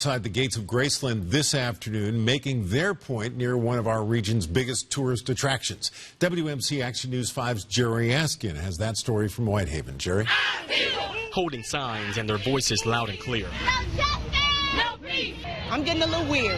Outside the gates of Graceland this afternoon, making their point near one of our region's biggest tourist attractions. WMC Action News 5's Jerry Askin has that story from Whitehaven. Jerry? Holding signs and their voices loud and clear. I'm getting a little weary,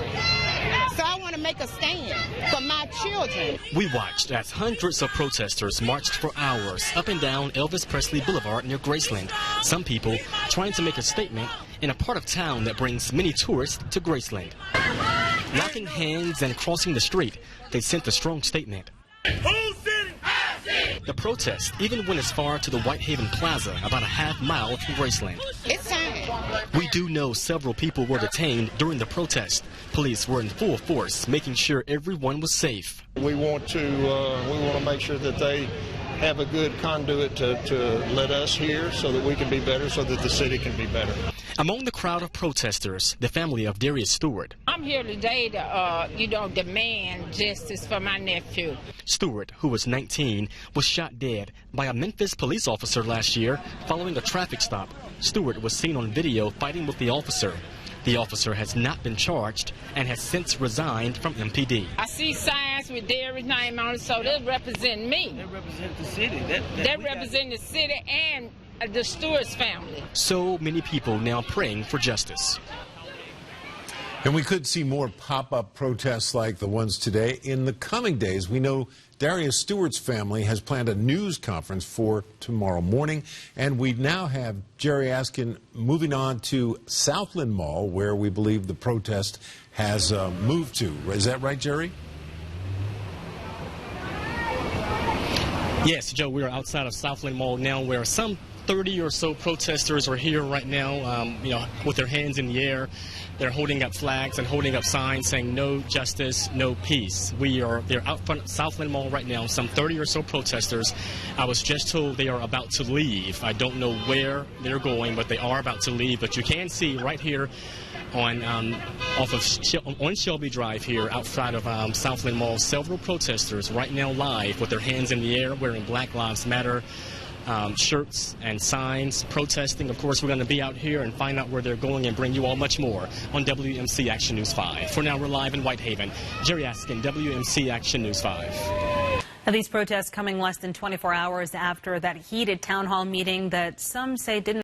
so I want to make a stand for my children. We watched as hundreds of protesters marched for hours up and down Elvis Presley Boulevard near Graceland. Some people trying to make a statement in a part of town that brings many tourists to Graceland. Locking hands and crossing the street, they sent a strong statement. The protest even went as far to the Whitehaven Plaza, about a half-mile from Graceland. It's time. We do know several people were detained during the protest. Police were in full force, making sure everyone was safe. We want to make sure that they have a good conduit to let us hear so that we can be better, so that the city can be better. Among the crowd of protesters, the family of Darius Stewart. I'm here today to, demand justice for my nephew. Stewart, who was 19, was shot dead by a Memphis police officer last year following a traffic stop. Stewart was seen on video fighting with the officer. The officer has not been charged and has since resigned from MPD. I see signs with Darius' name on it, so they represent me. They represent the city. They represent the city and the Stewart's family. So many people now praying for justice. And we could see more pop-up protests like the ones today in the coming days. We know Darius Stewart's family has planned a news conference for tomorrow morning. And we now have Jerry Askin moving on to Southland Mall, where we believe the protest has moved to. Is that right, Jerry? Yes, Joe, we are outside of Southland Mall now, where some 30 or so protesters are here right now, with their hands in the air. They're holding up flags and holding up signs saying no justice, no peace. They're out front of Southland Mall right now, some 30 or so protesters. I was just told they are about to leave. I don't know where they're going, but they are about to leave. But you can see right here on Shelby Drive here outside of Southland Mall, several protesters right now live with their hands in the air wearing Black Lives Matter shirts and signs, protesting. Of course, we're going to be out here and find out where they're going and bring you all much more on WMC Action News 5. For now, we're live in Whitehaven. Jerry Askin, WMC Action News 5. Now, these protests coming less than 24 hours after that heated town hall meeting that some say didn't